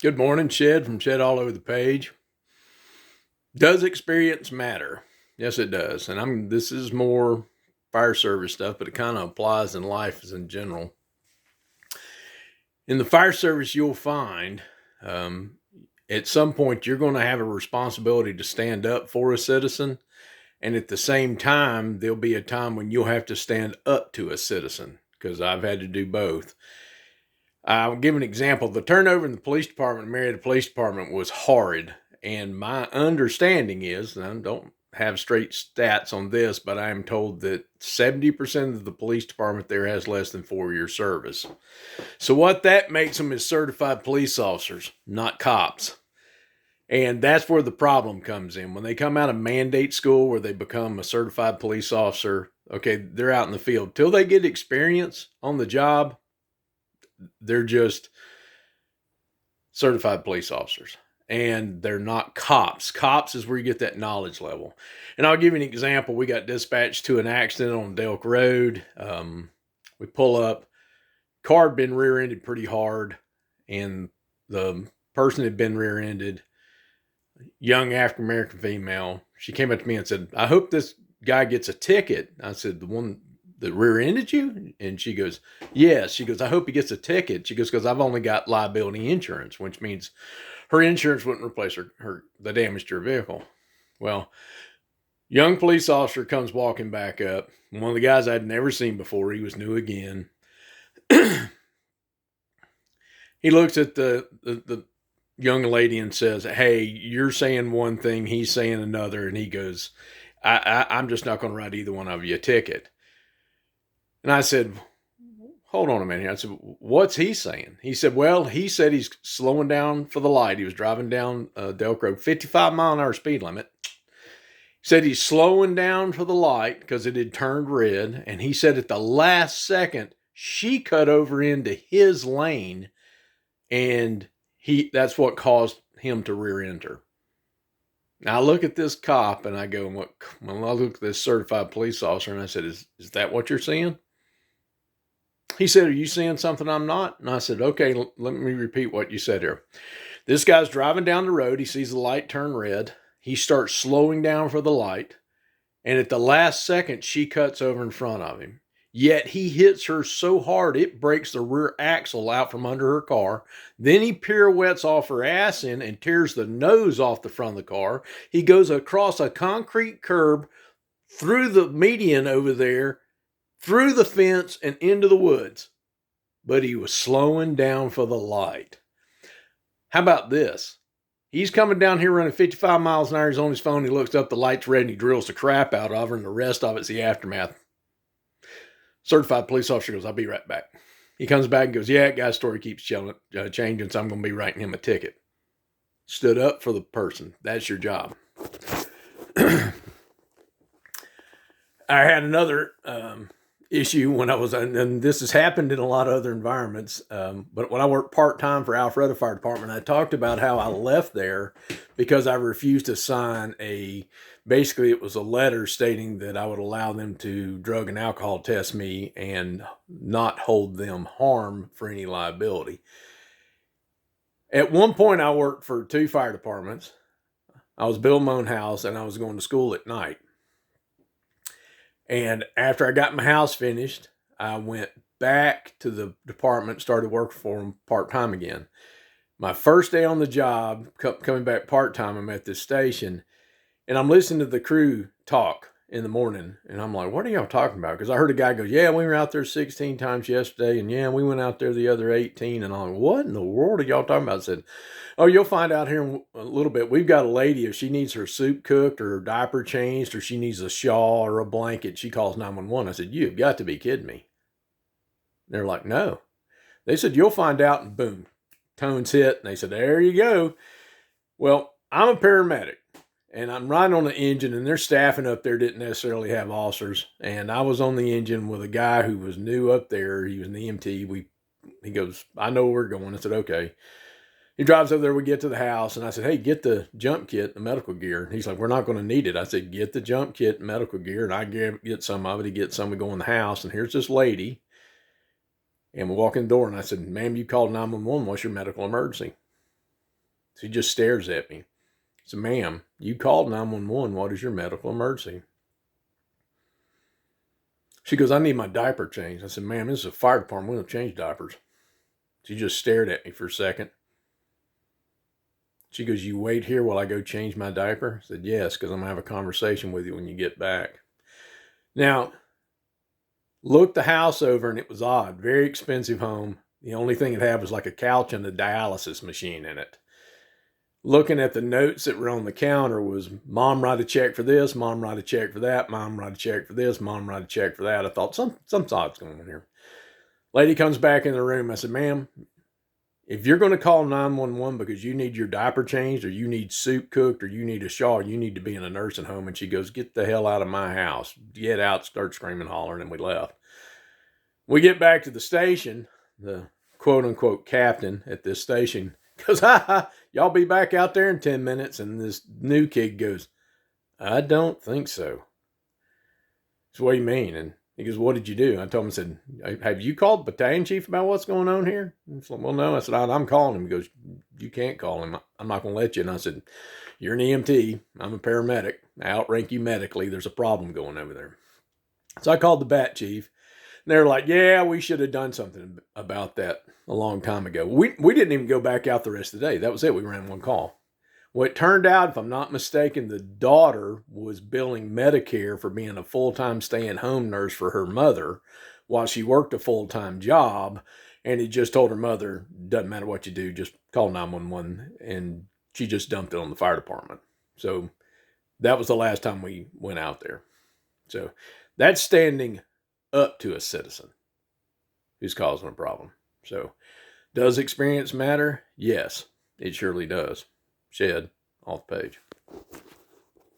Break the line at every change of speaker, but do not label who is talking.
Good morning, Shed from Shed All Over the Page. Does experience matter? Yes, it does. And this is more fire service stuff, but it kind of applies in life as in general. In the fire service, you'll find um, at some point you're going to have a responsibility to stand up for a citizen. And at the same time, there'll be a time when you'll have to stand up to a citizen because I've had to do both. I'll give an example. The turnover in the police department, Marietta Police Department, was horrid. And my understanding is, and I don't have straight stats on this, but I am told that 70% of the police department there has less than 4 years service. So what that makes them is certified police officers, not cops. And that's where the problem comes in. When they come out of mandate school where they become a certified police officer, okay, they're out in the field. Till they get experience on the job, they're just certified police officers. And they're not cops. Cops is where you get that knowledge level. And I'll give you an example. We got dispatched to an accident on Delk Road. We pull up. Car had been rear-ended pretty hard. And the person had been rear-ended. Young African-American female. She came up to me and said, "I hope this guy gets a ticket." I said, "The one that rear-ended you?" And she goes, "Yes." She goes, "I hope he gets a ticket." She goes, "Because I've only got liability insurance," which means her insurance wouldn't replace the damage to her vehicle. Well, young police officer comes walking back up. One of the guys I'd never seen before. He was new again. He looks at the young lady and says, "Hey, you're saying one thing, he's saying another." And he goes, I'm just not going to write either one of you a ticket." And I said, "Hold on a minute." I said, "What's he saying?" He said, "Well, he said he's slowing down for the light. He was driving down Delk Road, 55-mile-an-hour speed limit. He said he's slowing down for the light because it had turned red. And he said at the last second, she cut over into his lane. And that's what caused him to rear end her." Now I look at this cop and I go, well, I look at this certified police officer and I said, is that what you're seeing?" He said, "Are you seeing something I'm not?" And I said, "Okay, let me repeat what you said here. This guy's driving down the road. He sees the light turn red. He starts slowing down for the light. And at the last second, she cuts over in front of him. Yet he hits her so hard, it breaks the rear axle out from under her car. Then he pirouettes off her ass in and tears the nose off the front of the car. He goes across a concrete curb through the median over there, through the fence and into the woods. But he was slowing down for the light. How about this? He's coming down here running 55 miles an hour. He's on his phone. He looks up, the light's red, and he drills the crap out of her, and the rest of it's the aftermath. Certified police officer goes, "I'll be right back." He comes back and goes, "Yeah, that guy's story keeps changing, so I'm going to be writing him a ticket." Stood up for the person. That's your job. I had another issue when I was, and this has happened in a lot of other environments, but when I worked part-time for Alpharetta Fire Department, I talked about how I left there because I refused to sign basically it was a letter stating that I would allow them to drug and alcohol test me and not hold them harm for any liability. At one point, I worked for 2 fire departments. I was building my own house and I was going to school at night. And after I got my house finished, I went back to the department, started working for them part-time again. My first day on the job, coming back part-time, I'm at this station, and I'm listening to the crew talk in the morning, and I'm like, "What are y'all talking about?" Because I heard a guy go, "Yeah, we were out there 16 times yesterday, and yeah, we went out there the other 18, and I'm like, "What in the world are y'all talking about?" I said, "Oh, you'll find out here in a little bit. We've got a lady, if she needs her soup cooked or her diaper changed or she needs a shawl or a blanket, she calls 911. I said, "You've got to be kidding me." They're like, "No." They said, "You'll find out," and boom, tones hit, and they said, "There you go." Well, I'm a paramedic, and I'm riding on the engine, and their staffing up there didn't necessarily have officers, and I was on the engine with a guy who was new up there. He was an EMT. He goes, "I know where we're going." I said, "Okay." He drives over there. We get to the house, and I said, "Hey, get the jump kit, the medical gear." And he's like, "We're not going to need it." I said, "Get the jump kit, and medical gear." And I get some of it. He gets some. We go in the house, and here's this lady. And we walk in the door, and I said, "Ma'am, you called 911. What's your medical emergency?" She just stares at me. I said, ma'am, you called 911. What is your medical emergency? She goes, I need my diaper changed. I said, ma'am, this is a fire department. We don't change diapers. She just stared at me for a second. She goes, you wait here while I go change my diaper? I said, yes, because I'm going to have a conversation with you when you get back. Now, looked the house over, and it was odd. Very expensive home. The only thing it had was like a couch and a dialysis machine in it. Looking at the notes that were on the counter was, Mom write a check for this, Mom write a check for that, Mom write a check for this, Mom write a check for that. I thought, something's odd's going on here. Lady comes back in the room. I said, ma'am, if you're going to call 911 because you need your diaper changed, or you need soup cooked, or you need a shawl, you need to be in a nursing home. And she goes, get the hell out of my house. Get out, start screaming, hollering, and we left. We get back to the station. The quote unquote captain at this station goes, y'all be back out there in 10 minutes. And this new kid goes, I don't think so. So what do you mean? And he goes, what did you do? I told him, I said, have you called the battalion chief about what's going on here? He's like, well, no. I said, I'm calling him. He goes, you can't call him. I'm not going to let you. And I said, you're an EMT. I'm a paramedic. I outrank you medically. There's a problem going over there. So I called the bat chief. And they're like, yeah, we should have done something about that a long time ago. We didn't even go back out the rest of the day. That was it. We ran one call. Well, it turned out, if I'm not mistaken, the daughter was billing Medicare for being a full-time stay-at-home nurse for her mother while she worked a full-time job. And he just told her mother, doesn't matter what you do, just call 911. And she just dumped it on the fire department. So that was the last time we went out there. So that's standing up to a citizen who's causing a problem. So does experience matter? Yes, it surely does. Shed off the page.